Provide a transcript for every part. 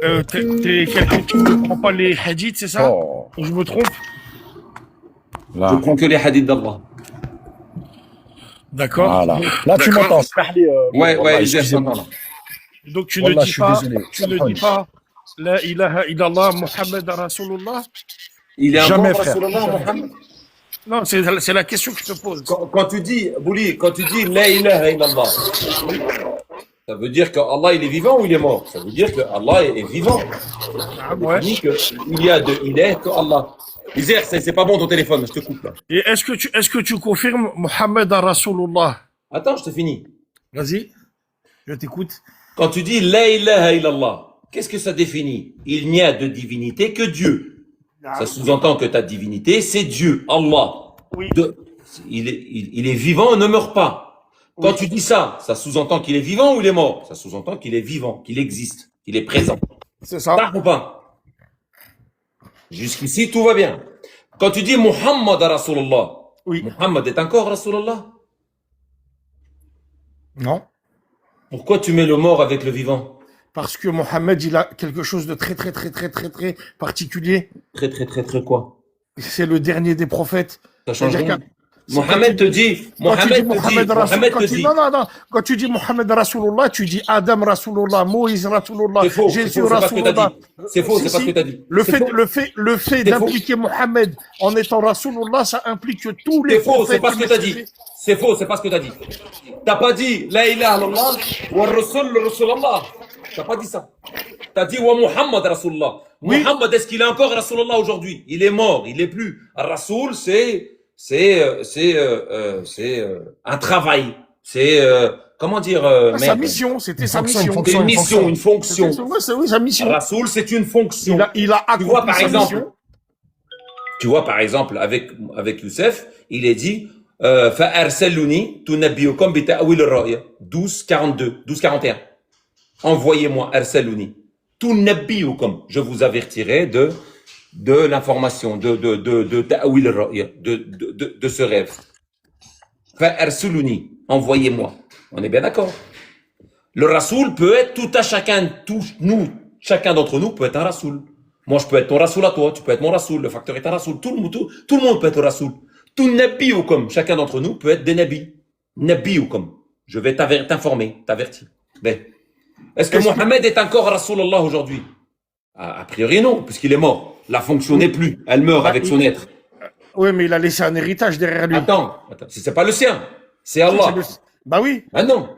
T'es quelqu'un qui ne prend pas les hadiths, c'est ça? Oh, Ou je me trompe? Je là, prends que les hadiths d'Allah. D'accord. voilà. Là, tu D'accord. m'entends. Smahli, Ouais, Wallah, ouais, Isaac, excusez-moi. maintenant, là. Donc Wallah, je suis désolé. tu ne dis pas La ilaha illallah Muhammad Rasulullah? Il est Jamais, encore frère. Rasulallah, Mohammed. Non, c'est la question que je te pose. Quand tu dis, Bouli, quand tu dis La ilaha illallah, ça veut dire que Allah il est vivant ou il est mort? Ça veut dire que Allah est vivant. Ah, ouais. Il dit qu'il y a de ilah que Allah. Isaac, c'est pas bon ton téléphone, je te coupe là. Et est-ce que tu confirmes Muhammad Rasulullah? Attends, je te finis. Vas-y, je t'écoute. Quand tu dis La ilaha illallah, qu'est-ce que ça définit? Il n'y a de divinité que Dieu. Ça sous-entend que ta divinité, c'est Dieu, Allah. Oui. Il est vivant et ne meurt pas. Quand tu dis ça, ça sous-entend qu'il est vivant ou il est mort? Ça sous-entend qu'il est vivant, qu'il existe, qu'il est présent. C'est ça. D'accord ou pas? Jusqu'ici, tout va bien. Quand tu dis Muhammad Rasulullah, Oui. Muhammad est encore Rasulullah? Non. Pourquoi tu mets le mort avec le vivant? Parce que Mohammed, il a quelque chose de très particulier. Très quoi? C'est le dernier des prophètes. Ça change C'est-à-dire rien. que- Mohammed te dit, Mohammed te dit. Non. Quand tu dis Mohammed Rasulullah, tu dis Adam Rasulullah, Moïse Rasulullah, C'est faux, Jésus c'est pas ce que t'as Rasulullah. dit. C'est faux, c'est Si, pas ce si. que t'as dit. Le C'est fait, faux. le fait C'est faux. d'impliquer Mohammed en étant Rasulullah, ça implique que tous les C'est faux, c'est prophètes. pas ce que t'as dit. C'est faux, c'est pas ce que t'as dit. T'as pas dit La ilaha illallah wa rasul Rasulallah. T'as pas dit ça. T'as dit wa Muhammad Rasulullah. Oui. Muhammad, est-ce qu'il est encore Rasulullah aujourd'hui? Il est mort, il est plus. Rasul, c'est un travail. C'est comment dire Sa merde. mission, c'était Une sa fonction, mission. C'est une mission, une fonction. Oui, sa mission. Rasoul, c'est une fonction. Il a Tu vois, accompli par sa exemple, mission. tu vois, par exemple, avec Youssef, il est dit, فَأَرْسَلُونِي تُنَبِّئُكُمْ بِتَأْوِيلِ الرُّؤْيَا 12:42, 12:41. Envoyez-moi Arsaluni. Tunabbiukum. Je vous avertirai de l'information, de ta'wil ar-ru'ya, de ce rêve. Fa'arsuluni. Envoyez-moi. On est bien d'accord. Le rasoul peut être tout à chacun, chacun d'entre nous peut être un rasoul. Moi, je peux être ton rasoul à toi, tu peux être mon rasoul, le facteur est un rasoul, tout le monde peut être rasoul. Tout nabiyukum, chacun d'entre nous peut être des nabis. Nabiyukum. Je vais t'informer, t'avertir. Ben. Est-ce que Mohammed est encore Rasulullah aujourd'hui? A priori non, puisqu'il est mort. La fonction n'est plus, elle meurt avec son être. Oui, mais il a laissé un héritage derrière lui. Attends, c'est pas le sien, c'est Allah. Bah oui. Ah non.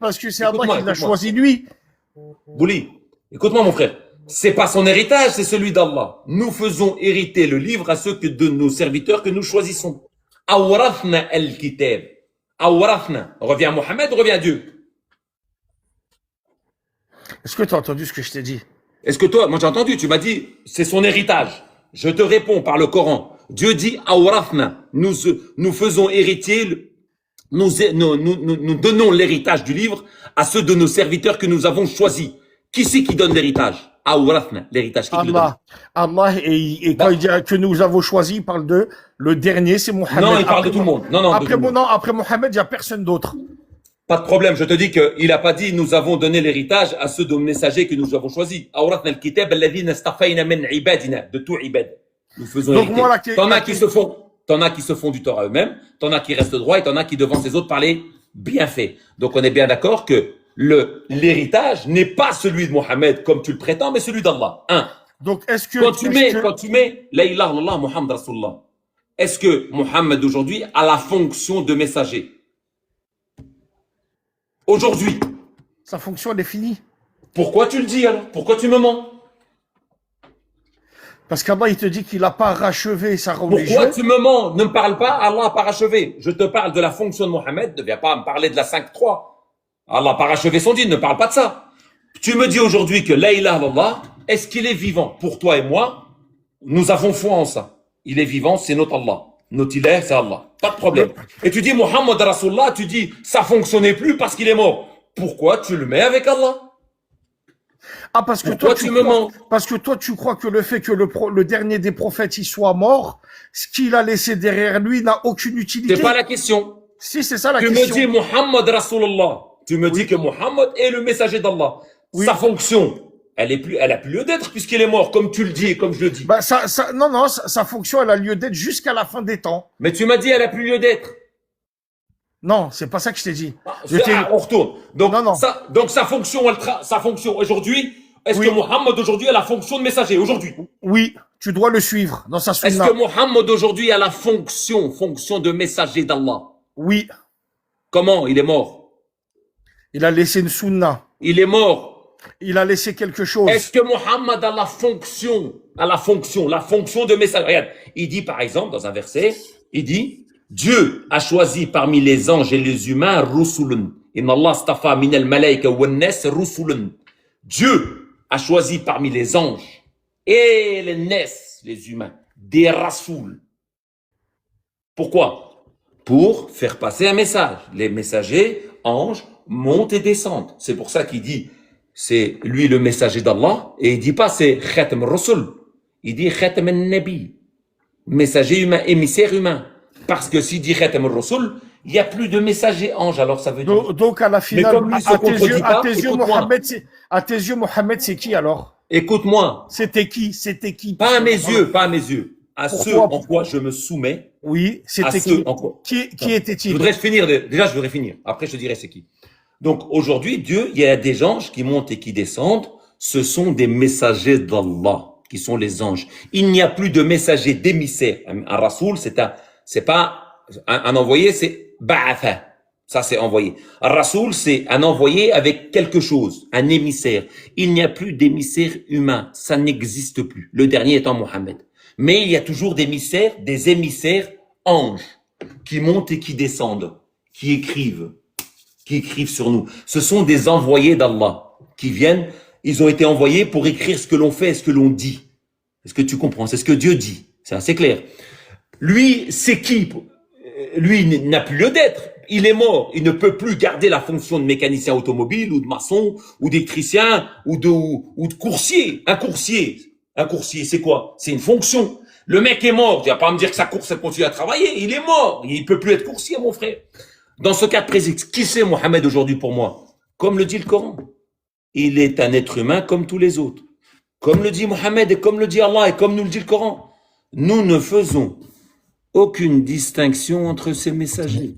Parce que c'est Allah qui l'a choisi lui. Bouli, écoute-moi mon frère. C'est pas son héritage, c'est celui d'Allah. Nous faisons hériter le livre à ceux de nos serviteurs que nous choisissons. Awrathna al-kitab. Awrathna. Revient à Mohammed, revient à Dieu. Est-ce que tu as entendu ce que je t'ai dit? Est-ce que toi, moi j'ai entendu, tu m'as dit, c'est son héritage. Je te réponds par le Coran. Dieu dit, Awrathna. Nous faisons hériter, nous donnons l'héritage du livre à ceux de nos serviteurs que nous avons choisis. Qui c'est qui donne l'héritage? Awrathna, l'héritage. Qui le donne? Allah, et quand il dit que nous avons choisi, il parle de le dernier, c'est Mohammed. Non, il parle de tout le monde. Non, après Mohammed, il n'y a personne d'autre. Pas de problème, je te dis qu'il n'a pas dit nous avons donné l'héritage à ceux de nos messagers que nous avons choisis. Awrathna al-kitab alladhina istafayna min ibadina, de tout ibad. Nous faisons Donc hériter. moi, T'en as qui se font du Torah eux-mêmes, t'en as qui restent droits et t'en as qui devancent les autres par les bienfaits. Donc on est bien d'accord que l'héritage n'est pas celui de Mohammed comme tu le prétends, mais celui d'Allah. Donc est-ce que Quand tu mets la ilaha illallah Muhammad Rasulullah, est-ce que Mohammed aujourd'hui a la fonction de messager? Aujourd'hui. sa fonction elle est finie? Pourquoi tu le dis alors? Pourquoi tu me mens? Parce qu'Allah il te dit qu'il n'a pas rachevé sa religion. Pourquoi tu me mens? Ne me parle pas, Allah n'a pas rachevé. Je te parle de la fonction de Mohammed, ne viens pas me parler de la 5.3. Allah n'a pas rachevé son dîne, ne parle pas de ça. Tu me dis aujourd'hui que la ilaha illallah, est-ce qu'il est vivant? Pour toi et moi, nous avons foi en ça. Il est vivant, c'est notre Allah. Notre ilah, c'est Allah. Pas de problème. Et tu dis Muhammad Rasulullah, tu dis ça fonctionnait plus parce qu'il est mort. Pourquoi tu le mets avec Allah? Ah, parce que Pourquoi toi, tu me mens? Parce que toi, tu crois que le fait que le dernier des prophètes il soit mort, ce qu'il a laissé derrière lui n'a aucune utilité. C'est pas la question. Si, c'est ça la Tu question. me dis Muhammad Rasulullah. Tu me dis que Mohammed est le messager d'Allah. Oui. Sa fonction, elle a plus lieu d'être puisqu'il est mort, comme tu le dis et comme je le dis. Bah, non, sa fonction, elle a lieu d'être jusqu'à la fin des temps. Mais tu m'as dit elle a plus lieu d'être. Non, c'est pas ça que je t'ai dit. On retourne. Donc, Non. sa fonction aujourd'hui, est-ce Oui. que Mohammed aujourd'hui a la fonction de messager aujourd'hui? Oui, tu dois le suivre dans sa Est-ce sunna. que Mohammed aujourd'hui a la fonction de messager d'Allah? Oui, Comment? Il est mort. il a laissé une sunna. Il est mort. Il a laissé quelque chose. Est-ce que Mohammed a la fonction de messager? Regarde, il dit par exemple dans un verset, il dit, Dieu a choisi parmi les anges et les humains rusulun. Inna Allah astafa min al-malaika wa an-nas rusulun. Dieu a choisi parmi les anges et les nas, les humains, des rasouls. Pourquoi? Pour faire passer un message. Les messagers, anges, montent et descendent. C'est pour ça qu'il dit, c'est lui le messager d'Allah, et il dit pas c'est Khatam al-Rasul. Il dit Khatam al-Nabi. Messager humain, émissaire humain. Parce que s'il dit Khatam al-Rasul, il n'y a plus de messager ange, alors ça veut dire. Donc, à la finale, comme lui se contredit pas, à tes yeux, Mohammed, c'est qui alors? Écoute-moi. C'était qui? Pas à mes yeux, pas à mes yeux. À Pourquoi? ceux en quoi je me soumets. Oui, À c'était ceux qui? en quoi. Qui Je était-il? voudrais finir. Déjà, je voudrais finir. Après, je te dirai c'est qui. Donc, aujourd'hui, Dieu, il y a des anges qui montent et qui descendent. Ce sont des messagers d'Allah, qui sont les anges. Il n'y a plus de messagers d'émissaires. Un rasoul, c'est pas un envoyé, c'est ba'atha. Ça, c'est envoyé. Un rasoul, c'est un envoyé avec quelque chose, un émissaire. Il n'y a plus d'émissaires humains. Ça n'existe plus. Le dernier étant Mohammed. Mais il y a toujours des émissaires anges, qui montent et qui descendent, qui écrivent sur nous. Ce sont des envoyés d'Allah, qui viennent, ils ont été envoyés pour écrire ce que l'on fait et ce que l'on dit. Est-ce que tu comprends? C'est ce que Dieu dit. C'est assez clair. Lui, c'est qui? Lui n'a plus lieu d'être. Il est mort. Il ne peut plus garder la fonction de mécanicien automobile ou de maçon ou d'électricien ou de coursier. Un coursier, c'est quoi? C'est une fonction. Le mec est mort. Tu vas pas me dire que sa course, elle continue à travailler. Il est mort. Il peut plus être coursier, mon frère. Dans ce cas précis, qui c'est Mohammed aujourd'hui pour moi? Comme le dit le Coran. Il est un être humain comme tous les autres. Comme le dit Mohammed et comme le dit Allah et comme nous le dit le Coran. Nous ne faisons aucune distinction entre ces messagers.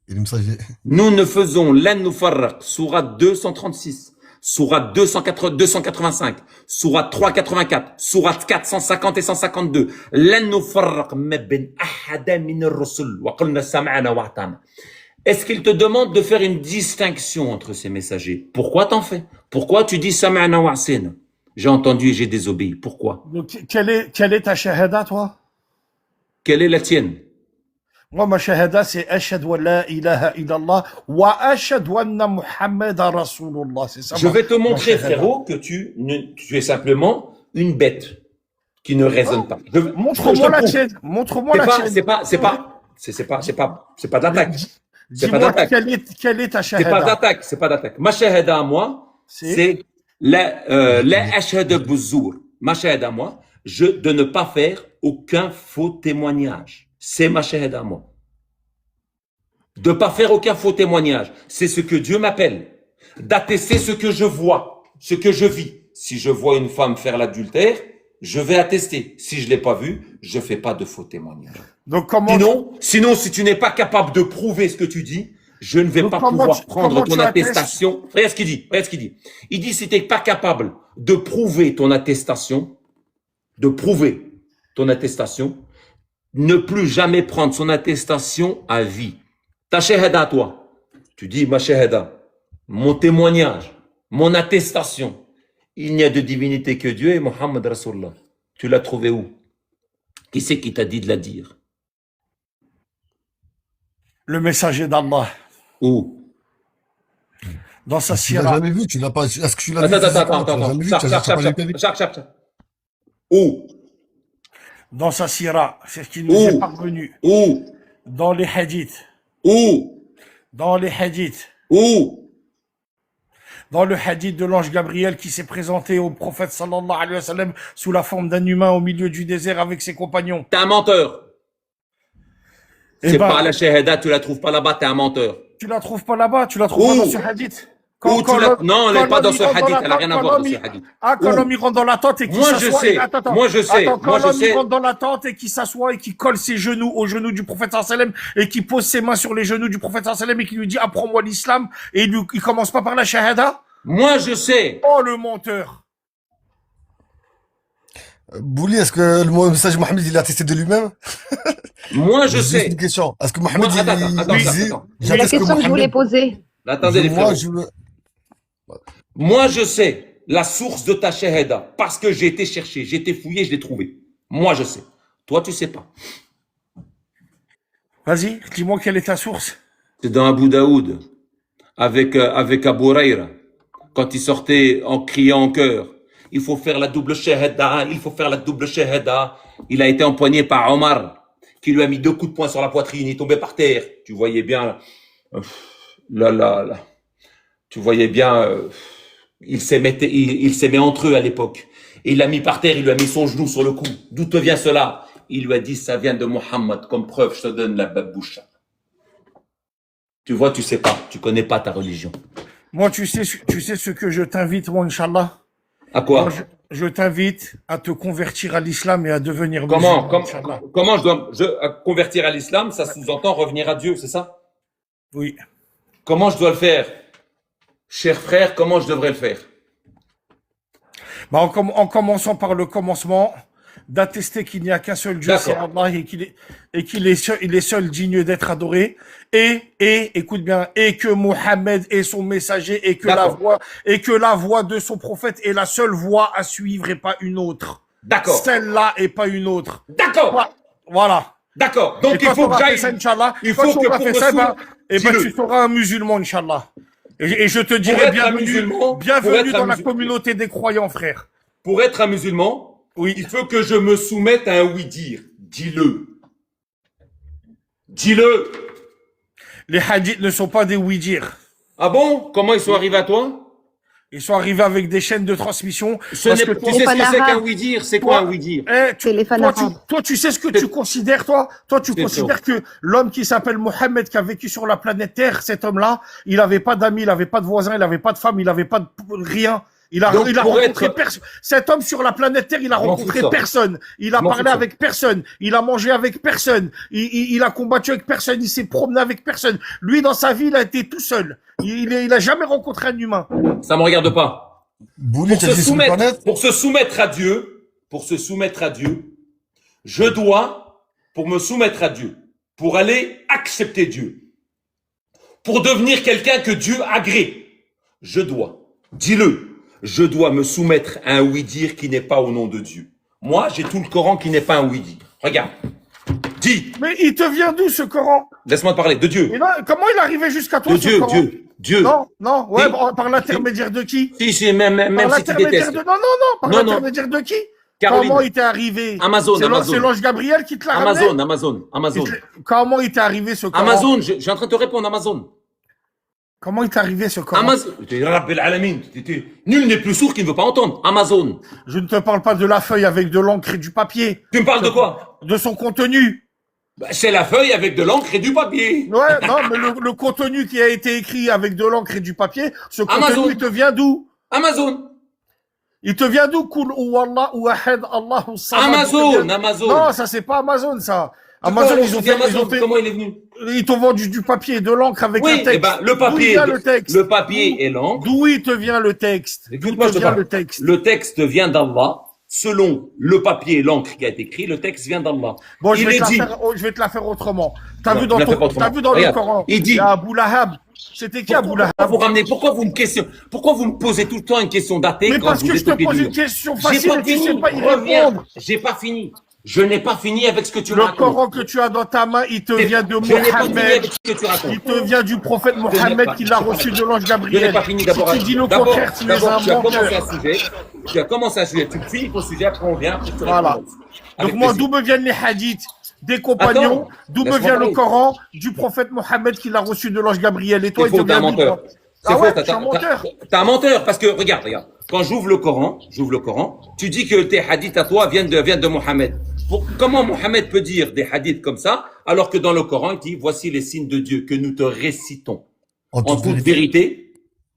Il est messager. Nous ne faisons l'an nufarraq, sourate 236, sourate 285, sourate 384, sourate 450 et 152. L'an nufarraq ma ben ahada min ar-rusul wa qulna sam'ana wa ata'na. Est-ce qu'il te demande de faire une distinction entre ces messagers? Pourquoi t'en fais? Pourquoi tu dis sam'ana wa asina? J'ai entendu et j'ai désobéi. Pourquoi? Donc, quelle est ta shahada, toi? Quelle est la tienne? Moi, ma shahada, c'est Ashhadu an la ilaha illallah wa ashhadu anna Muhammadan Rasulullah. C'est ça. Je vais te montrer, ma shahada. frérot, que tu es simplement une bête qui ne raisonne pas. Montre-moi la tienne. Montre-moi la tienne. C'est pas de l'attaque. C'est pas Dis-moi d'attaque. quelle est ta C'est pas shahada. d'attaque. C'est pas d'attaque. Ma shahada à moi, c'est la ashhad buzzour. Ma shahada à moi, de ne pas faire aucun faux témoignage. C'est ma shahada à moi. De pas faire aucun faux témoignage. C'est ce que Dieu m'appelle. D'attester ce que je vois, ce que je vis. Si je vois une femme faire l'adultère, je vais attester. Si je l'ai pas vu, je fais pas de faux témoignages. Donc, comment Sinon, si tu n'es pas capable de prouver ce que tu dis, je ne vais Donc, pas comment pouvoir tu- prendre comment ton tu attestes attestation. Regarde ce qu'il dit. Il dit, si tu n'es pas capable de prouver ton attestation, ne plus jamais prendre son attestation à vie. Ta shahada, toi. Tu dis, ma shahada, mon témoignage, mon attestation. Il n'y a de divinité que Dieu et Mohammed Rasulullah. Tu l'as trouvé où? Qui c'est qui t'a dit de la dire? le messager d'Allah, Où? dans sa Tu l'as sira, jamais vu, tu l'as pas. Est-ce que tu l'as vu? Attends. Tu l'as jamais vu, tu l'as pas vu. Chaque. Où? dans sa sira, c'est ce qui nous est parvenu. Où? Dans les hadiths, Où? dans les hadiths, Où? dans le hadith de l'ange Gabriel qui s'est présenté au prophète sallallahu alayhi wa sallam sous la forme d'un humain au milieu du désert avec ses compagnons. T'es un menteur. Eh C'est ben, pas la shahada, tu la trouves pas là-bas, t'es un menteur. Tu la trouves pas là-bas, tu la trouves pas dans Où? ce hadith. Non, on n'est pas dans ce l'homme hadith, rentre elle n'a rien à voir dans ce hadith. Ah, quand Où? l'homme il rentre dans la tente et qu'il Moi, je s'assoit. sais. Moi, je sais. Attends, Moi, quand je l'homme il sais. rentre dans la tente et qu'il s'assoit et qu'il colle ses genoux aux genoux du prophète sallam et qu'il pose ses mains sur les genoux du prophète sallam et qu'il lui dit apprends-moi l'islam et il commence pas par la shahada. Moi, je sais. Oh, le menteur. Bouli, est-ce que le message de Mohamed, il a attesté de lui-même? Moi, je Juste sais. une question. Est-ce que Mohamed, Moi, attends. disait, C'est la j'atteste question que je voulais poser. Attendez, les moi, frérots. Moi, je sais la source de ta shahada parce que j'ai été chercher, j'ai été fouillé, je l'ai trouvé. Moi, je sais. Toi, tu sais pas. Vas-y, dis-moi quelle est ta source. C'est dans Abu Daoud avec Abu Huraira quand il sortait en criant en chœur. Il faut faire la double shahada, il faut faire la double shahada. Il a été empoigné par Omar qui lui a mis 2 coups de poing sur la poitrine, il est tombé par terre. Tu voyais bien là. Tu voyais bien il s'aimait entre eux à l'époque. Et il l'a mis par terre, il lui a mis son genou sur le cou. D'où te vient cela? Il lui a dit ça vient de Mohammed, comme preuve je te donne la baboucha. Tu vois, tu sais pas, tu connais pas ta religion. Moi, tu sais ce que je t'invite, moi, Inch'Allah. À quoi? Moi, je t'invite à te convertir à l'islam et à devenir musulman, Inch'Allah. Comment je dois convertir à l'islam? Ça sous-entend revenir à Dieu, c'est ça? Oui. Comment je dois le faire? Cher frère, comment je devrais le faire? Bah, en commençant par le commencement, d'attester qu'il n'y a qu'un seul Dieu, c'est Allah, et qu'il est seul digne d'être adoré, et écoute bien, et que Mohammed est son messager, et que la voix de son prophète est la seule voie à suivre et pas une autre. D'accord. Celle-là et pas une autre. D'accord. Voilà. D'accord. Donc il faut que j'aille. Il faut que pour me ça, tu seras un musulman, Inch'Allah. Et je te dirai bienvenue dans la communauté des croyants, frère. Pour être un musulman, oui, il faut que je me soumette à un oui-dire. Dis-le. Dis-le. Les hadiths ne sont pas des oui-dire. Ah bon? Comment ils sont arrivés à toi? Ils sont arrivés avec des chaînes de transmission. Tu sais ce que c'est qu'un oui-dire? C'est quoi un oui-dire? Toi, tu sais ce que tu considères, toi? Toi, tu considères que l'homme qui s'appelle Mohammed, qui a vécu sur la planète Terre, cet homme-là, il avait pas d'amis, il avait pas de voisins, il avait pas de femme, il avait pas de rien. Il a rencontré personne. Cet homme sur la planète Terre, il a rencontré personne. Il a parlé avec personne. Il a mangé avec personne. Il a combattu avec personne. Il s'est promené avec personne. Lui, dans sa vie, il a été tout seul. Il a jamais rencontré un humain. Ça me regarde pas. Pour se soumettre à Dieu, je dois, pour me soumettre à Dieu, pour aller accepter Dieu, pour devenir quelqu'un que Dieu agrée, je dois, dis-le, je dois me soumettre à un oui-dire qui n'est pas au nom de Dieu. Moi, j'ai tout le Coran qui n'est pas un oui-dire. Regarde. Dis. Mais il te vient d'où ce Coran? Laisse-moi te parler. De Dieu. Et là, comment il est arrivé jusqu'à toi, ce Coran? Dieu. Non. Ouais, par l'intermédiaire de qui? Si, même si tu détestes. Non. Par l'intermédiaire de qui? Caroline. Comment il t'est arrivé? Amazon. C'est l'ange Gabriel qui te l'a ramené? Amazon. Comment il t'est arrivé ce Coran? Amazon, j'ai en train de te répondre, Amazon. Comment il t'est arrivé ce Coran? Amazon. Nul n'est plus sourd qui ne veut pas entendre. Amazon. Je ne te parle pas de la feuille avec de l'encre et du papier. Tu me parles de quoi? De son contenu. C'est la feuille avec de l'encre et du papier. Ouais, non, mais le contenu qui a été écrit avec de l'encre et du papier, ce contenu, il te vient d'où? Amazon. Il te vient d'où? Kul ouwallah ouahad Allahu samad. Amazon. Non, ça c'est pas Amazon, ça. Amazon, ils ont fait, comment il est venu? Ils t'ont vendu du papier, de l'encre avec un texte. Eh ben, le papier et l'encre. D'où il te vient le texte? Écoute-moi, le texte vient d'Allah. Selon le papier et l'encre qui a été écrit, le texte vient d'Allah. Bon, je vais te la faire autrement. T'as vu dans le Coran? Il dit. Abu Lahab. C'était qui Abu Lahab? Pourquoi vous me posez tout le temps une question d'athée? Mais parce que je te pose une question facile et tu sais pas y répondre. J'ai pas fini. Je n'ai pas fini avec ce que tu racontes. Le Coran que tu as dans ta main, il te vient de Mohammed. Il te vient du prophète Mohammed qui l'a reçu de l'ange Gabriel. Je n'ai pas fini d'abord. Si tu dis le contraire, tu es un menteur. Tu as commencé un sujet. Tu finis ton sujet, après on vient. Voilà. Donc moi, d'où me viennent les hadiths? Des compagnons. D'où me vient le Coran? Du prophète Mohammed qui l'a reçu de l'ange Gabriel. Et toi, il te vient d'où? C'est faux, t'es un menteur parce que regarde, quand j'ouvre le Coran, tu dis que tes hadiths à toi viennent de Mohammed. Comment Mohammed peut dire des hadiths comme ça alors que dans le Coran il dit voici les signes de Dieu que nous te récitons. en toute vérité.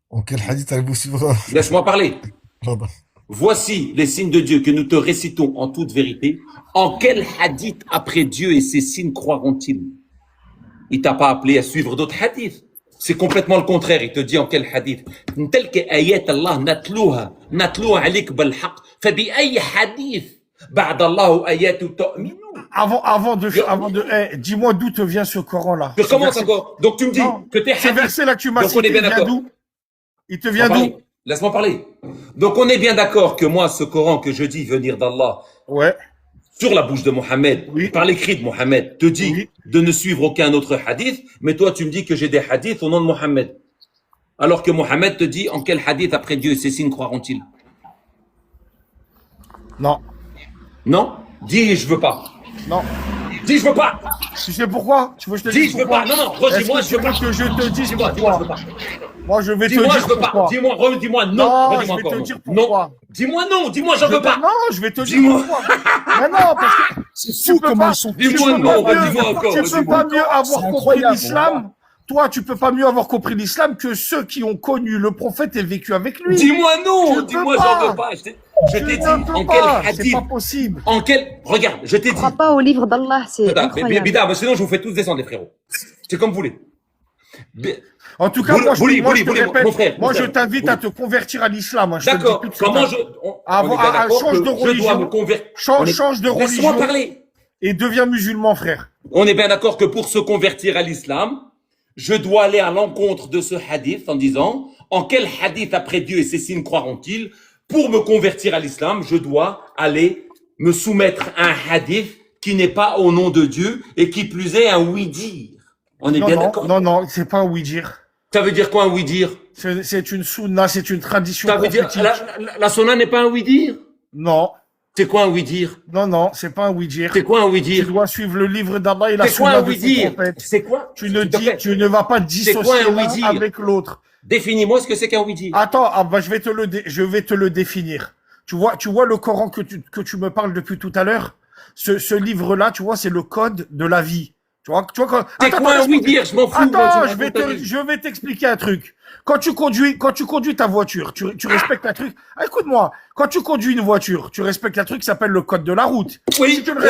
En quel hadith allez-vous suivre? Laisse-moi parler. Pardon. Voici les signes de Dieu que nous te récitons en toute vérité. En quel hadith après Dieu et ses signes croiront-ils? Il t'a pas appelé à suivre d'autres hadiths. C'est complètement le contraire. Il te dit en quel hadith. Tel que ayat Allah natlouha alik bil haqq. Fabi ay hadith ba'da Allah ayatu tu'minu. Dis-moi d'où te vient ce Coran-là. Je commence encore. Donc tu me dis que t'es ce hadith. verset-là que tu m'as Donc on cité, est bien il vient d'accord. d'où? Il te vient d'où? Laisse-moi parler. Donc on est bien d'accord que moi, ce Coran que je dis venir d'Allah, Ouais. sur la bouche de Mohammed, Oui. par l'écrit de Mohammed, te dit Oui. de ne suivre aucun autre hadith, mais toi tu me dis que j'ai des hadiths au nom de Mohammed. Alors que Mohammed te dit en quel hadith après Dieu et ses signes croiront-ils? Non. Non? Dis je veux pas. Non. Dis je veux pas. Tu sais pourquoi? Tu veux que je te Dis dise je veux pourquoi? pas. Non, redis-moi Est-ce je que veux tu pas. veux que je te dise Dis-moi, je pourquoi? veux pas. Moi, je vais te Dis-moi dire je veux pas. pourquoi. Dis-moi, redis-moi non. Non, je Redis-moi vais te encore. dire Non. pourquoi. Dis-moi non, dis-moi je veux pas. Non, je vais te dire Dis-moi. pourquoi. Mais non, parce que C'est fou comment ils sont. Dis-moi non, redis-moi encore. tu peux redis-moi. pas mieux avoir C'est compris incroyable. l'islam. Toi, tu peux pas mieux avoir compris l'islam que ceux qui ont connu le prophète et vécu avec lui. Dis-moi non, Tu dis-moi peux j'en pas. veux pas. Je Tu t'ai dit ne peux en pas, quel c'est hadith, pas possible. en quel, regarde, je t'ai dit. crois pas au livre d'Allah, c'est incroyable. Bida, mais sinon je vous fais tous descendre les frérots. C'est comme vous voulez. En tout cas, Bouli, moi, je Bouli, te Bouli, répète, mon frère, moi, mon je frère, t'invite Bouli. à te convertir à l'islam. Hein, je te le dis D'accord. tout de suite, Comment hein. je, Avant- on est bien d'accord change que de je dois religion. me convertir. Change de Laisse-moi religion parler. et deviens musulman, frère. On est bien d'accord que pour se convertir à l'islam, je dois aller à l'encontre de ce hadith en disant, en quel hadith après Dieu et ses signes croiront-ils? Pour me convertir à l'islam, je dois aller me soumettre à un hadith qui n'est pas au nom de Dieu et qui plus est un oui-dire. On est Non, bien non, d'accord? non, non, c'est pas un oui-dire. Ça veut dire quoi un oui-dire? C'est une sunna, c'est une tradition Ça veut dire, prophétique. la sunna n'est pas un oui-dire? Non, C'est quoi un oui-dire? non, non, c'est pas un oui-dire. C'est quoi un Tu oui-dire? dois suivre le livre d'Allah et la C'est quoi sunna un de son oui-dire? prophète. C'est quoi? Tu ne S'il te dis, plaît. tu ne vas pas quoi dissocier un l'un oui-dire? avec l'autre. Définis-moi ce que c'est qu'un oui-dire. Attends, bah, je vais te le définir. Tu vois le Coran que tu me parles depuis tout à l'heure? Ce livre-là, tu vois, c'est le code de la vie. Tu vois, quand, C'est quoi un oui-dire? Je m'en fous. moi, attends, tu racontes ta vie. je vais t'expliquer un truc. Quand tu conduis ta voiture, tu respectes un truc. Ah, écoute-moi. Quand tu conduis une voiture, tu respectes un truc qui s'appelle le code de la route. Oui, Si tu le oui.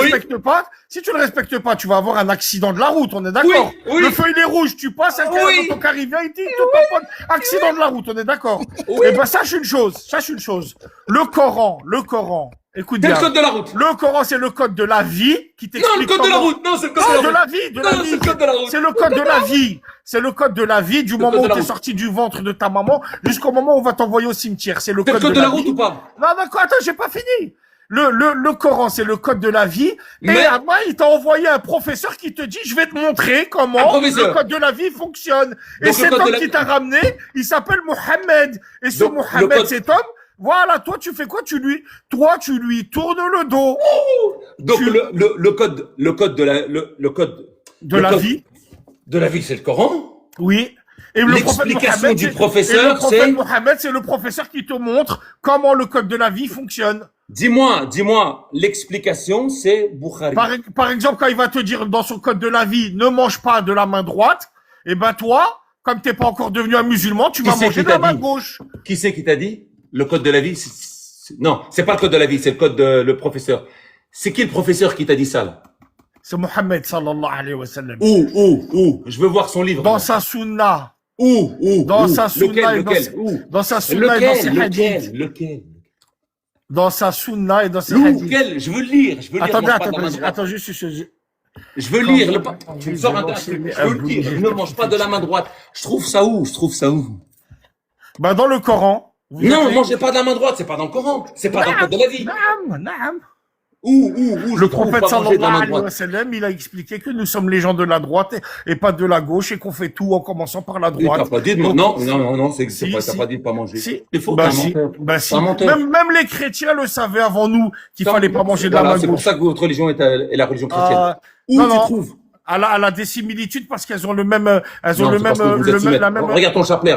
respectes pas, tu vas avoir un accident de la route. On est d'accord? Oui, oui. Le feu, il est rouge. Tu passes, un Oui. autocar, il vient, il te taponne. Accident de la route. On est d'accord? Oui. Eh ben, sache une chose. Le Coran. Écoute C'est bien. le code de la route. Le Coran, c'est le code de la vie qui t'explique Non, le code de la comment- route. Non, c'est le code Non, de la route. de Non, la c'est vie. le code de la route. C'est le code de la vie. C'est le code de la vie du moment code de où la t'es route. sorti du ventre de ta maman jusqu'au moment où on va t'envoyer au cimetière. C'est le C'est le code code de la vie. route ou pas? Non, d'accord, attends, j'ai pas fini. Le Coran, c'est le code de la vie. Et Mais- après, il t'a envoyé un professeur qui te dit, je vais te montrer Un comment professeur. le code de la vie fonctionne. Et Donc, le cet code de homme la- qui t'a ramené, il s'appelle Mohammed. Et ce Donc, le Mohammed, code- cet homme, voilà, toi, tu fais quoi? Tu lui tournes le dos Donc, Tu- le code de la, le code de le la code vie. de la vie, c'est le Coran. Oui. Et le prophète L'explication Mohammed, du c'est- professeur, et le prophète c'est- Mohammed, c'est le professeur qui te montre comment le code de la vie fonctionne. Dis-moi, l'explication, c'est Bukhari. Par exemple, quand il va te dire dans son code de la vie, ne mange pas de la main droite, et ben toi, comme t'es pas encore devenu un musulman, tu Qui vas c'est manger qui de la t'a main dit gauche. Qui c'est qui t'a dit? Le code de la vie, non, c'est pas le code de la vie, c'est le code de le professeur. C'est qui le professeur qui t'a dit ça, là? C'est Mohammed sallallahu alayhi wa sallam. Où? Je veux voir son livre. Dans là. sa sunna, Où? dans sa sunna et Lequel? Où? dans sa sunna et dans ses Lequel? hadiths. Lequel? Dans sa sunna et dans ses hadiths. Lequel? Je veux le lire. Je veux lire. Attendez, mange pas de la main attends, droite. attends, juste. Je veux lire. Quand Tu me sors un truc. Je veux le lire. Je ne mange pas de la main droite. Je trouve ça où? Bah, dans le Coran. vous Non, êtes- mangez pas de la main droite. C'est pas dans le Coran. C'est pas dans le code de la vie. Naam. Où? Le Je trouve prophète pas manger de la sallallahu main alayhi wa droite. sallam, il a expliqué que nous sommes les gens de la droite et pas de la gauche et qu'on fait tout en commençant par la Tu droite. t'as pas dit de Donc, non, Si, t'as si. pas dit de pas manger. Si. C'est faux, Bah t'es un si. menteur. Bah si. T'es un menteur. Même les chrétiens le savaient avant nous qu'il fallait pas manger de la Voilà, main c'est pour gauche. ça que votre religion est la religion chrétienne. Où non, tu non. trouves? Elle a des similitudes parce qu'elles ont le même, elles ont Non, le c'est même, parce que vous êtes si bête. la même. Regarde ton chapelet,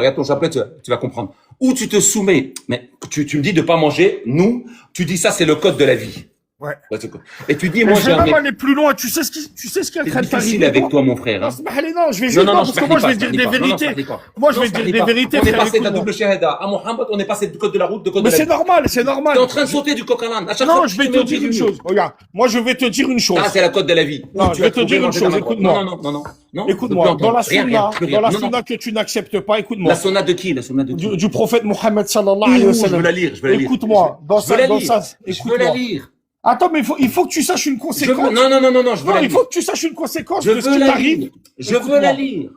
tu vas comprendre. Où tu te soumets, mais tu me dis de pas manger, nous, tu dis ça c'est le code de la vie. Ouais. Et tu dis, Mais moi, je j'ai vais un même mec. aller plus loin. Tu sais ce qui est en C'est train de difficile t'arriver, avec toi? toi, mon frère. Non, Hein. non, je vais Non, juste non, pas, non, parce que moi, je vais je dire parle des pas. Non, non, vérités. pas. Moi, je Non, vais dire des pas. vérités, On est frère. passé de la Écoute-moi. double shahada à Mohammed, on est passé du code de la route, de code Mais de la c'est vie. normal, c'est T'es normal. en train de sauter du coq à l'âne. À chaque Non, fois que je tu vais te te mets au dire pied une du mur. chose. Regarde, moi, je vais te dire une chose. Ça, c'est la code de la vie. Non, Où je tu vais vas te trouver dire une manger chose. ta maman. Écoute-moi. Non, non, non, non, non. Écoute-moi. Dans la Rien, rien, sunna, plus rien. dans la Non, non. sunna que tu n'acceptes pas, écoute-moi. La sunna de qui? La sunna de qui? Du prophète Mohammed sallallahu alayhi wa Je veux sallam. la lire, je veux la lire. Écoute-moi. Dans Je veux la dans lire. ça, Je veux la écoute-moi. lire. Attends, mais il faut que tu saches une conséquence. Non, non, non, non, non, je veux Non, la il lire. faut que tu saches une conséquence Je de ce veux qui la t'arrive. lire. Je veux Écoute-moi. la lire.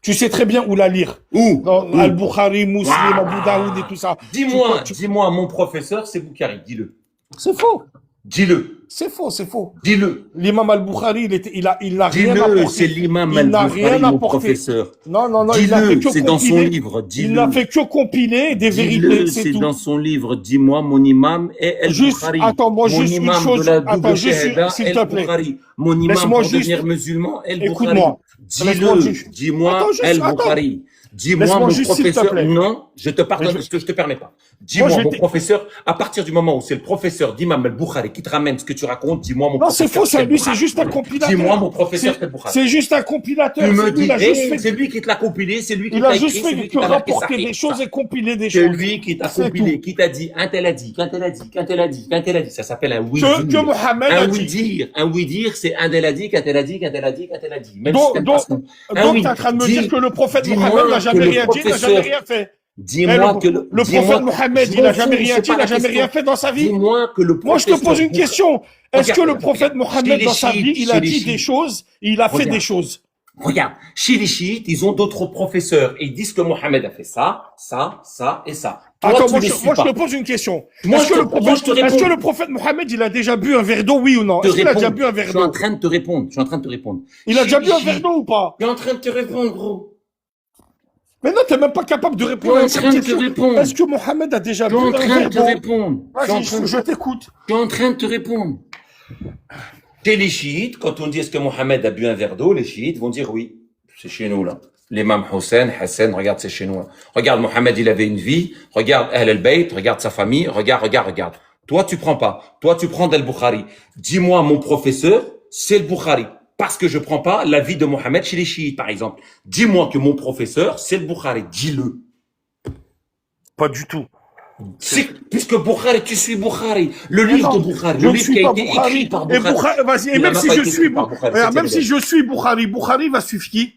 Tu sais très bien où la lire. Où? Dans Où? Al-Bukhari, Muslim, Abu Daoud et tout ça. Dis-moi, mon professeur, c'est Boukhari. Dis-le. C'est faux. Dis-le. C'est faux, c'est faux. Dis-le. L'imam Al-Bukhari, il n'a rien Dis-le, apporté. c'est l'imam Il n'a Al-Bukhari, rien mon apporté. professeur. Non, non, non, il n'a fait Dis-le, que c'est dans son compiler. livre. Il n'a Dis-le. fait que compiler des vérités, Dis-le, c'est c'est tout. dans son livre. Dis-moi, mon imam est Juste, Al-Bukhari. attends, moi, Mon juste une imam chose. de la Attends, double juste, shahada s'il est te plaît. Al-Bukhari. Mon imam Laisse-moi pour juste- devenir musulman est Al-Bukhari. Écoute-moi. Laisse-moi Dis-le. juste- Dis-moi, Attends, juste- Al-Bukhari. Dis-moi, Laisse-moi mon juste, s'il te professeur. plaît. Non, je te pardonne, Mais je te permets pas. Moi, Dis-moi, je vais mon te- professeur, à partir du moment où c'est le professeur d'imam Al-Bukhari qui te ramène ce que tu racontes, dis-moi, mon Non, c'est professeur. faux, ça, lui, c'est Al-Bukhari. juste un compilateur. Dis-moi, mon professeur, c'est Al-Bukhari. C'est juste un compilateur. Tu me C'est lui, dis, il a juste hey, fait, c'est lui qui te l'a compilé, c'est lui qui il t'a a écrit, juste c'est fait lui que qui t'a marqué rapporter ça. des choses et compiler des C'est choses. lui qui t'a C'est compilé, tout. qui t'a dit, un tel a dit, qu'un tel a dit, qu'un tel a dit, qu'un tel a dit. Ça s'appelle un oui Que Mohammed a dit. Un oui dire, c'est un tel a dit, qu'un tel a dit, qu'un tel a dit, qu'un tel a dit. Même si Donc, t'aimes donc, pas ce nom. Un donc oui. tu es en train de me Dis- dire que le prophète dis-moi Mohammed n'a que jamais le rien dit, n'a professeur- jamais rien fait. Dis-moi que Le prophète Mohammed, il n'a jamais rien dit, il n'a jamais rien fait dans sa vie. Dis-moi que le Moi, je te professeur pose une question. Est-ce que le Regarde, prophète regarde. Mohammed, Chez les dans sa vie, chiites, il a chez les dit chiites. des choses, il a fait Regarde. des choses? Regarde, chez les chiites, ils ont d'autres professeurs et ils disent que Mohammed a fait ça, ça, ça et ça. Toi, Attends, tu moi, les je suis pas. te pose une question. Moi, Est-ce je que, te- le prophète, moi, je te réponds. est-ce que le prophète Mohammed, il a déjà bu un verre d'eau, oui ou non? te Est-ce qu'il a déjà répondre. bu un Je verre suis en d'eau? train de te répondre. Je suis en train de te répondre. Il a déjà bu un Chiites. verre d'eau ou pas? Je suis en train de te répondre, gros. Mais non, t'es même pas capable de Je répondre à suis en cette train de te question. répondre. Est-ce que Mohammed a déjà Je bu suis en un train verre de te d'eau? répondre. Vas-y, je t'écoute. Je suis en train de te répondre. Chez les chiites, quand on dit est-ce que Mohammed a bu un verre d'eau, les chiites vont dire oui. C'est chez nous, là. L'imam Hussein, Hassan, regarde, c'est chez nous. Là. Regarde, Mohammed, il avait une vie. Regarde Ahl al-Bayt, regarde sa famille. Regarde. Toi, tu prends pas. Toi, tu prends d'Al-Bukhari. Dis-moi, mon professeur, c'est le Bukhari. Parce que je prends pas la vie de Mohammed chez les chiites, par exemple. Dis-moi que mon professeur, c'est le Bukhari. Dis-le. Pas du tout. Puisque Bukhari, tu suis Bukhari. Le Mais livre non, de Bukhari. je Le ne livre suis qui a pas été Bukhari. écrit par Et Bukhari. Vas-y, et Il a même même si pas je été suis écrit par Bukhari, Regarde, c'est même terrible. si je suis Bukhari va suivre qui?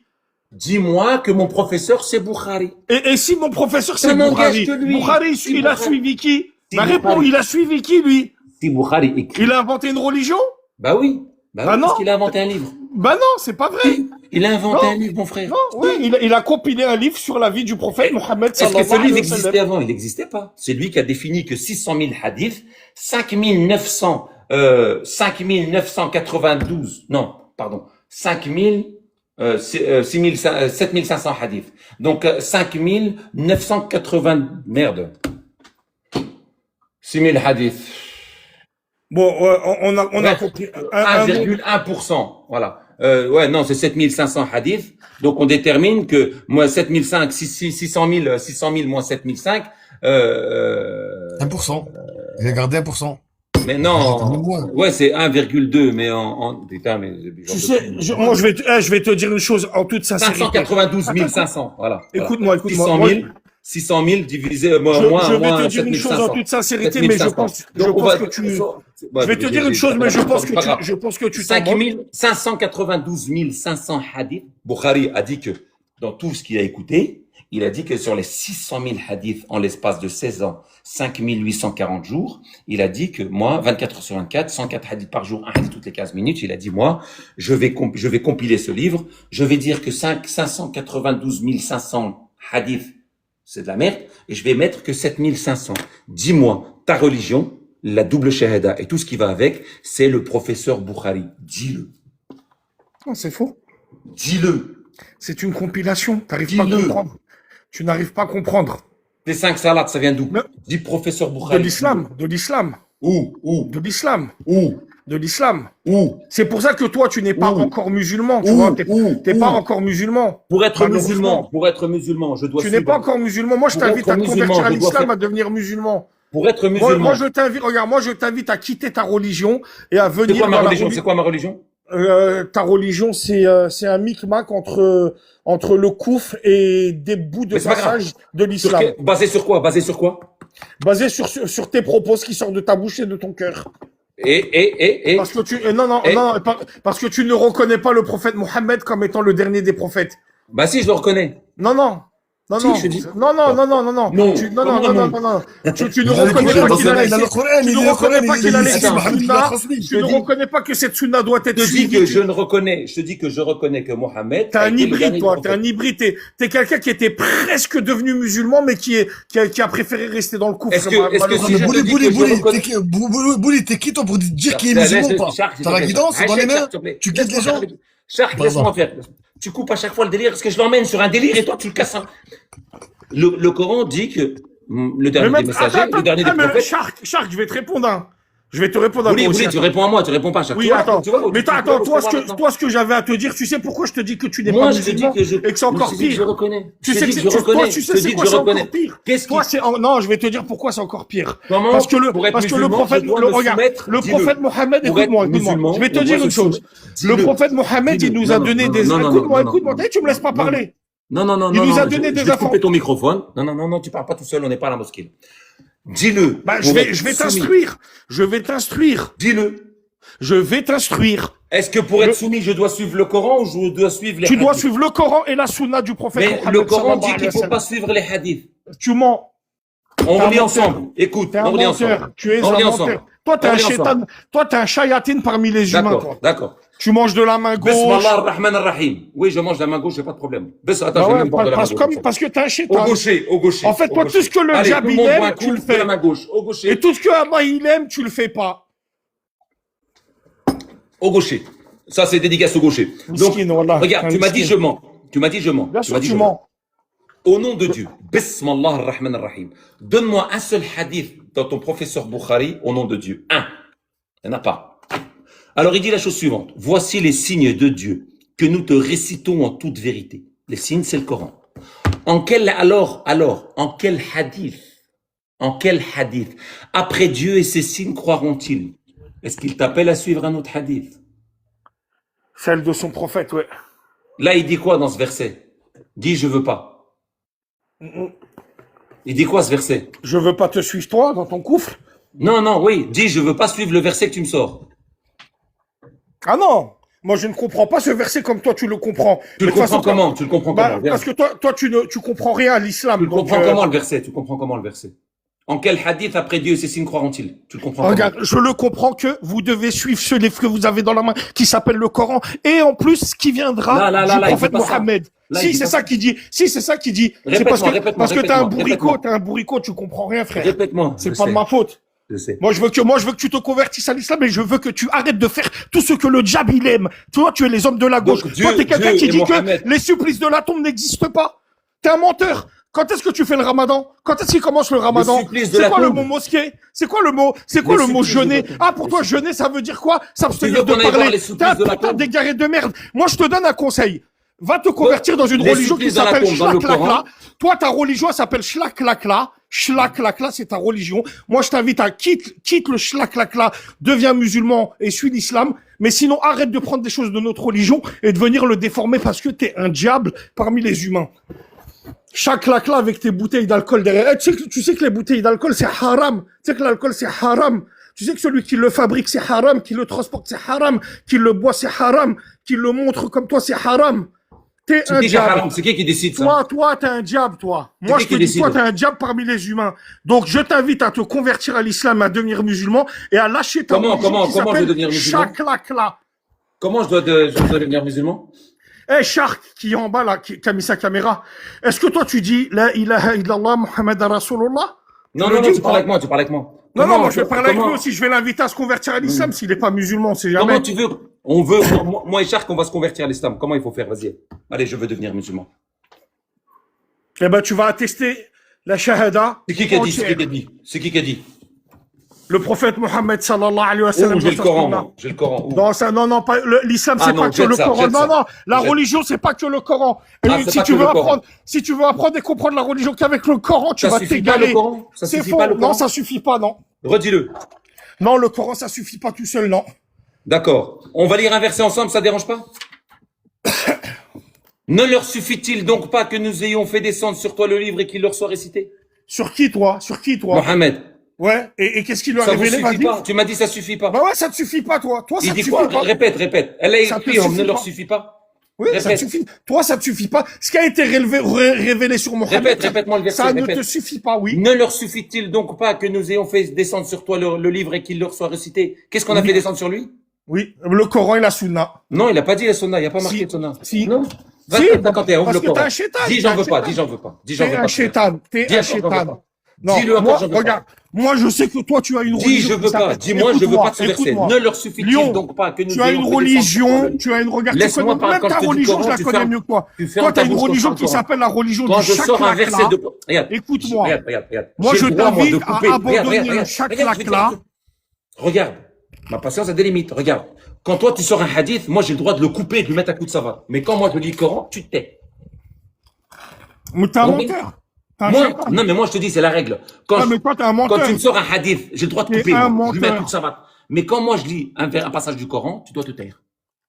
Dis-moi que mon professeur, c'est Bukhari. Et si mon professeur Ça c'est n'engage Bukhari, que lui. Bukhari, Si il a Bukhari- suivi qui? Si Ma réponse, Bukhari- il a suivi qui, lui? Si Bukhari écrit. Il a inventé une religion? Bah oui. Bah Bah oui, non. parce qu'il a inventé un livre. Bah non, c'est pas vrai. Il a inventé Non. un livre, mon frère. Non, oui, il a compilé un livre sur la vie du prophète Mohammed Est-ce que sallallahu ce livre alayhi wa existait sallam. avant? Il n'existait pas. C'est lui qui a défini que 600 000 hadiths, 5992, non, pardon, 7500 hadiths. Donc, 5980, merde. 6000 hadiths. Bon, on a Bref, compris. 1,1%. Voilà. Ouais, non, c'est 7500 hadiths. Donc, on détermine que, moi, 7005, 600 000 moins 7005, 1%. Il a gardé 1%. mais Attends, non. moins. Ouais, c'est 1,2, mais putain, mais, Tu sais, moi, je vais te dire une chose en toute sincérité. 592 500, voilà. Écoute-moi. 600 000 divisé, moins Je vais te dire une 7500. chose en toute sincérité, mais je 7500. pense Donc, on que va- tu. Ouais, Je vais te dire une chose, mais je pense que pas grave. tu t'en moques. 592 500 hadiths. Bukhari a dit que dans tout ce qu'il a écouté, il a dit que sur les 600 000 hadiths en l'espace de 16 ans, 5840 jours, il a dit que moi, 24 heures sur 24, 104 hadiths par jour, un hadith toutes les 15 minutes, il a dit moi, je vais compiler ce livre, je vais dire que 592 500 hadiths, c'est de la merde, et je vais mettre que 7500. Dis-moi, ta religion, la double shahada et tout ce qui va avec, c'est le professeur Bukhari. Dis-le. Non, c'est faux. Dis-le. C'est une compilation. T'arrives pas à Dis-le. comprendre. Tu n'arrives pas à comprendre. Les 5 salades, ça vient d'où? Mais- Dis professeur De Bukhari. l'islam. De l'islam. Où? De l'islam. C'est pour ça que toi, tu n'es pas Où encore musulman. Tu vois, t'es pas Où encore musulman. Pour être Malheureusement. musulman, je dois Tu n'es pas encore musulman. Moi, je Pour t'invite être à te musulman, convertir à je dois l'islam, faire- à devenir musulman. Pour être Moi, musulman. je t'invite, regarde, moi, je t'invite à quitter ta religion et à C'est venir quoi ma dans la religion? C'est quoi ma religion? Ta religion, c'est un micmac entre le kouf et des bouts de Mais c'est pas grave. passage de l'islam. Basé sur quoi? Basé sur quoi? Basé sur tes propos, ce qui sort de ta bouche et de ton cœur. Et Parce que non, Et- parce que tu ne reconnais pas le prophète Mohammed comme étant le dernier des prophètes. bah si, je le reconnais. Non, non. Non, Si, non. je te dis. Non, non, non, non, non, non. Non. Tu, non, Comment non, non, non non, non, non. Tu ne Il a le reconnais Coran, pas qu'il a il a laissé, le Coran, tu il ne a le reconnais Coran, pas qu'il a laissé Attends, une Mohamed, il a sunna, transmis. tu ne reconnais pas que cette sunna doit être Je te dis suivie. que je ne reconnais, je te dis que je reconnais que Mohammed. T'es a un été le hybride, dernier toi. des T'es un prophètes. hybride. T'es quelqu'un qui était presque devenu musulman, mais qui a préféré rester dans le coufre. Est-ce que si je te Bouli, dis Bouli, que je Bouli, reconnais. Bouli, t'es qui toi pour dire qu'il est musulman ou pas? T'as la guidance dans les mains? Tu guides les gens? Charles, laisse-moi faire. Tu coupes à chaque fois le délire. Est-ce que je l'emmène sur un délire et toi tu le casses? Le Coran dit que le dernier des messagers, le dernier des prophètes. Shark, je vais te répondre. Hein. Je vais te répondre à Oui, toi aussi. oui, tu réponds à moi, tu réponds pas à chaque Oui, fois. attends. Tu vois, Mais tu vois, attends, tu vois maintenant. toi, ce que j'avais à te dire, tu sais pourquoi je te dis que tu n'es Moi, pas je te dis musulman que je. et que c'est encore Je te dis que je pire. reconnais. Tu Je sais te que dis que je toi, reconnais. tu Je sais te c'est dis quoi que je c'est encore reconnais. pire. Qu'est-ce Toi, qui. c'est non, je vais te dire pourquoi c'est encore pire. Comment, Parce que le pour être prophète, musulman, je dois me regarde, soumettre, le dis-le. prophète Mohammed, Pour être écoute-moi. musulman, Je vais te on dire doit une se chose. soumettre. Le Dis-le. prophète Mohammed, il Dis-le. nous a Non, donné non, des, non, non, écoute-moi, non, écoute-moi. non, Tu me laisses pas non. parler. Non, non, non, Il non, nous a non, donné je des vais te infos. couper ton microphone. Non, non, non, non, tu parles pas tout seul, on n'est pas à la mosquée. Dis-le. Bah, Pour être je vais soumis. t'instruire. Je vais t'instruire. Dis-le. Je vais t'instruire. Est-ce que pour être soumis, je dois suivre le Coran ou je dois suivre les Tu dois hadiths? suivre le Coran et la sunna du prophète Mais Mohammed. le Coran sallallahu dit alayhi qu'il wa faut sallam. pas suivre les hadiths. Tu mens. On T'es un relit menteur. ensemble. Écoute, T'es un on relit menteur. ensemble. Tu es On un relit menteur. ensemble. Toi, t'es On un relit shaitan. ensemble. Toi, t'es un shayatine parmi les humains, D'accord, toi. d'accord. Tu manges de la main gauche. Bismillah ar-Rahman ar-Rahim. Oui, je mange de la main gauche, j'ai pas de problème. Attends, Bah je vais ouais, même boire de la main gauche. parce que t'es un Au shaitan. gaucher, au gaucher. En fait, au toi, gaucher. tout ce que le Allez, diable, tout le il monde boit un aime, tu coup le de fais. la main gauche, au gaucher. Et tout ce que Allah, il aime, tu le fais pas. Au gaucher. Ça, c'est dédicace au gaucher. Donc, Miskin, wallah. regarde, Un tu m'as dit miskin. je mens. Tu m'as dit je mens. Bien Tu sûr, m'as dit tu je mens. Au nom de Dieu, Bismillah ar-Rahman ar-Rahim. Donne-moi un seul hadith dans ton professeur Bukhari au nom de Dieu. Un. Il n'y en a pas. Alors il dit la chose suivante. Voici les signes de Dieu que nous te récitons en toute vérité. Les signes, c'est le Coran. En quel hadith, après Dieu et ses signes croiront-ils? Est-ce qu'il t'appelle à suivre un autre hadith? Celle de son prophète, ouais. Là, il dit quoi dans ce verset? Dis, je veux pas. Il dit quoi ce verset? Je veux pas te suivre, toi, dans ton coufre. Non, non, oui. Dis, je veux pas suivre le verset que tu me sors. Ah non. Moi, je ne comprends pas ce verset comme toi, tu le comprends. Tu le Mais de toute comprends façon, comment? Tu le comprends bah, comment? Viens. parce que toi, tu comprends rien à l'islam. Tu le donc, comprends comment le verset? Tu comprends comment le verset? En quel hadith après Dieu et ses signes croiront-ils? Tu le comprends Regarde, je le comprends que vous devez suivre ce livre que vous avez dans la main, qui s'appelle le Coran, et en plus, ce qui viendra Là, du il dit prophète pas ça. Mohammed. Là, il Si, dit c'est pas ça ça. qu'il dit. Si, c'est ça qu'il dit. C'est Répète-moi, parce que t'es un répète-moi. bourricot, tu comprends rien, frère. Répète-moi. C'est Je pas de sais, ma faute. Je sais. Moi, je veux que tu te convertisses à l'islam et je veux que tu arrêtes de faire tout ce que le diable, il aime. Toi, tu es les hommes de la gauche. Donc, Toi, t'es quelqu'un Dieu qui et dit Mohammed. que les supplices de la tombe n'existent pas. T'es un menteur. Quand est-ce que tu fais le ramadan? Quand est-ce qu'il commence le ramadan? supplices de C'est la quoi le tombe. mot mosquée? C'est quoi le mot Les le mot supplices de jeûner? la tombe. Ah, pour toi, jeûner, ça veut dire quoi? S'abstenir Tu veux de qu'on aille voir parler. les T'es supplices un de la putain tombe? d'égaré de merde. Moi, je te donne un conseil. Va te convertir dans une Les religion qui supplices de la s'appelle tombe dans le Shlaklakla. Coran. Toi, ta religion, elle s'appelle Shlaklakla. Shlaklakla, c'est ta religion. Moi, je t'invite à quitte le Shlaklakla, deviens musulman et suis l'islam. Mais sinon, arrête de prendre des choses de notre religion et de venir le déformer parce que t'es un diable parmi les humains. Chaque claque avec tes bouteilles d'alcool derrière. Eh, tu sais que les bouteilles d'alcool, c'est haram. Tu sais que l'alcool, c'est haram. Tu sais que celui qui le fabrique, c'est haram. Qui le transporte, c'est haram. Qui le boit, c'est haram. Qui le montre comme toi, c'est haram. T'es un C'est qui qui est diable. haram? C'est qui décide ça? Toi, t'es un diable, toi. Moi, qui je te qui dis, décide? toi, t'es un diable parmi les humains. Donc, je t'invite à te convertir à l'islam, à devenir musulman et à lâcher ta religion Comment qui je vais s'appelle devenir musulman? Shaklakla. Comment je dois devenir musulman? Eh, Shark, qui est en bas, là, qui a mis sa caméra. Est-ce que toi, tu dis, la ilaha illallah Muhammad Rasulullah? Non, le non, dis non, ou tu parles pas avec moi, tu parles avec moi. Non, Comment- moi, je vais parler avec comment- lui aussi. Je vais l'inviter à se convertir à l'islam s'il n'est pas musulman, c'est jamais. Comment tu veux? Moi et Shark, on va se convertir à l'islam. Comment il faut faire? Vas-y. Allez, je veux devenir musulman. Eh ben, tu vas attester la shahada. C'est qui qui a dit? C'est qui entière. qui a dit? C'est qui qui a dit? Le prophète Mohammed sallallahu alayhi wa sallam. J'ai le Coran, moi. J'ai le Coran. Où? Non, ça, non, pas, l'islam, c'est pas que le Coran. Non, non, la religion, c'est pas que le Coran. Si tu veux apprendre et comprendre la religion qu'avec le Coran, tu vas t'égaler. C'est faux. Non, ça suffit pas, non. Redis-le. Non, le Coran, ça suffit pas tout seul, non. D'accord. On va lire un verset ensemble, ça dérange pas? Ne leur suffit-il donc pas que nous ayons fait descendre sur toi le livre et qu'il leur soit récité? Sur qui, toi? Mohammed. Ouais, et qu'est-ce qu'il lui a révélé? Ça suffit pas. Tu m'as dit ça suffit pas. Bah ouais, ça te suffit pas, toi. Toi, ça te suffit pas. Répète. Elle a écrit, ne leur suffit pas. Oui, ça te suffit. Toi, ça te suffit pas. Ce qui a été révélé sur Mohammed. Répète-moi le verset. Ça ne te suffit pas, oui. Ne leur suffit-il donc pas que nous ayons fait descendre sur toi le livre et qu'il leur soit récité? Qu'est-ce qu'on a fait descendre sur lui? Oui, le Coran et la Sunna. Non, il a pas dit la Sunna, il a pas marqué de Sunna. Si. Non. Si, parce que t'es un chétan. Dis j'en veux pas. T'es un chétan. Non, moi, regarde. Moi, je sais que toi, tu as une religion. Dis je veux pas. Dis-moi, je veux pas de ce verset. Ne leur suffit-il donc pas que nous tu as une religion, tu as une regard. Laisse-moi parler. Même ta religion, je la connais mieux que toi. Toi, tu as une religion qui s'appelle la religion du chakla. Écoute-moi. Moi, je t'invite à abandonner le chakla. Regarde. Ma patience a des limites. Regarde. Quand toi, tu sors un hadith, moi, j'ai le droit de le couper et de lui mettre un coup de savate. Mais quand moi, je lis le Coran, tu te tais. Mais t'es un menteur. Non, mais moi, je te dis, c'est la règle. Quand tu me sors un hadith, j'ai le droit de couper, je lui mets un coup de savate. Mais quand moi, je lis un passage du Coran, tu dois te taire.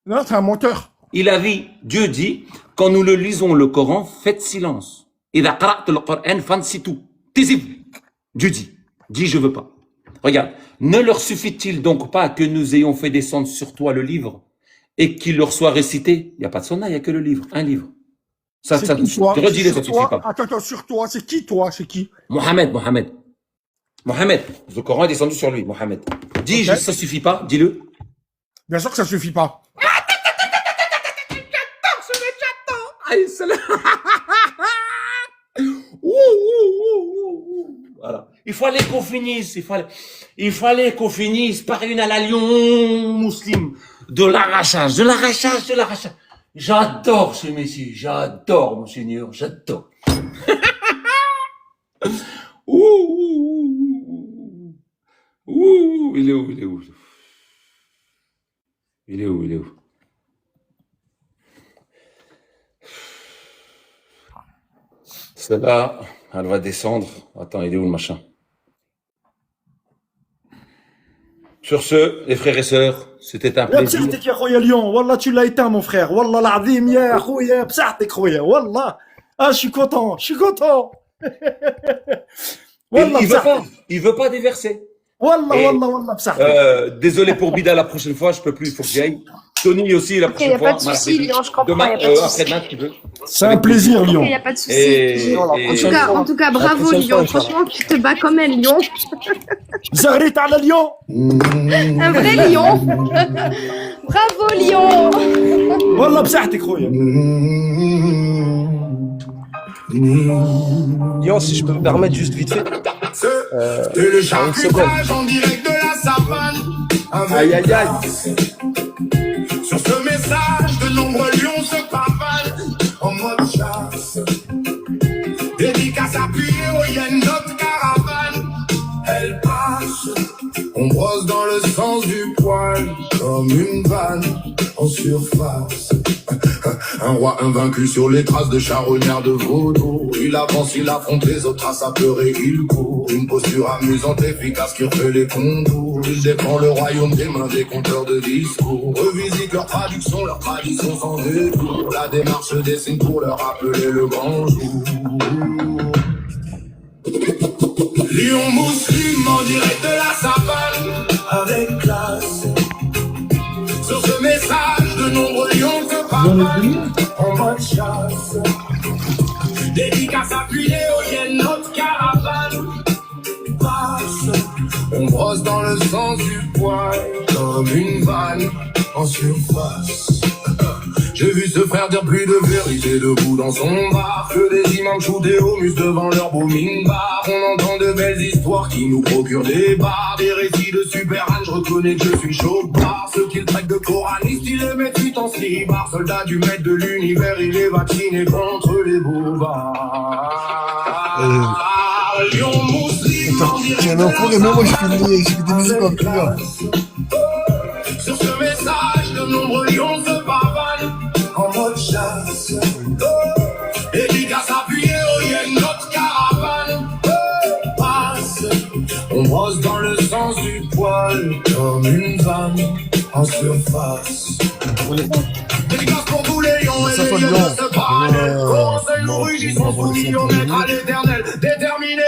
Non, t'es un menteur. Dieu dit, quand nous le lisons le Coran, faites silence. إذا قرأت القرآن فانصتوا. Taisez-vous. Dieu dit, je veux pas. Regarde, ne leur suffit-il donc pas que nous ayons fait descendre sur toi le livre et qu'il leur soit récité? Il n'y a pas de sunna, il n'y a que le livre, un livre. Ça redis-le, ça suffit pas. Attends, sur toi, c'est qui toi? C'est qui? Mohammed. Le Coran est descendu sur lui, Mohammed. Dis, ça suffit pas, dis-le. Bien sûr que ça suffit pas. Voilà. Il fallait qu'on finisse par une à la Lyon musulmane. De l'arrachage. J'adore ce messie. J'adore, mon Seigneur. J'adore. Il est où? Celle-là, elle va descendre. Attends, il est où le machin? Sur ce, les frères et sœurs, c'était un plaisir. بصحتك يا خويا اليوم والله tu l'as éteint mon frère والله العظيم يا خويا بصحتك خويا والله je suis content il veut pas déverser. والله بصحتك. Désolé pour Bida, la prochaine fois, je peux plus, il faut que j'y aille. Tony aussi, la prochaine fois. Il n'y a pas de souci, Lyon, je comprends. Demain, après-demain, tu veux. C'est un plaisir Lyon. Il n'y a pas de souci. En tout cas, bravo Lyon. Franchement, tu te bats comme un lion. زغريت على ليون. Un vrai lion. Bravo Lyon. والله بصحتك خويا. Lyon, si je peux me permettre juste vite fait. Le charcutage en direct de la savane. Aïe aïe aïe. Sur ce message, de nombreux lions se pavanent en mode chasse. Dédicace appuyée au yen, notre caravane. Elle passe, on brosse dans le sens du poil, comme une vanne en surface. Un roi invaincu sur les traces de charognards de vaudou. Il avance, il affronte les autres à sa peur et il court. Une posture amusante, efficace qui refait les contours. Il défend le royaume des mains des conteurs de discours. Revisite leur traduction, leur tradition sans détour. La démarche dessine pour leur rappeler le grand jour. Lion musulman en direct de la savane, avec classe. Sur ce message, de nombreux lions se pavanent en mode chasse. Dédicace appuyée au yen, notre caravane passe. On brosse dans le sens du poil, comme une vanne en surface. J'ai vu ce frère dire plus de vérité debout dans son bar que des imams shootés au mus devant leur beau minbar. On entend de belles histoires qui nous procurent des bars, des récits de super-âne, je reconnais que je suis chopard. Ceux qui le traitent de coraniste, il les met suite en slibard. Soldat du maître de l'univers, il est vacciné contre les bobards. Lion musulman J'ai un enfant et même moi j'écoute des musiques en criant. Sur ce message, de nombreux lions se pavanent en mode chasse. Et Giga s'appuyer, oh y'a une autre caravane passe. On brosse dans le sens du poil comme une vanne en surface. Dédicace pour tous les lions et les lions de ce panel. Conseil nous rugissons pour millions mètres à l'éternel, déterminés.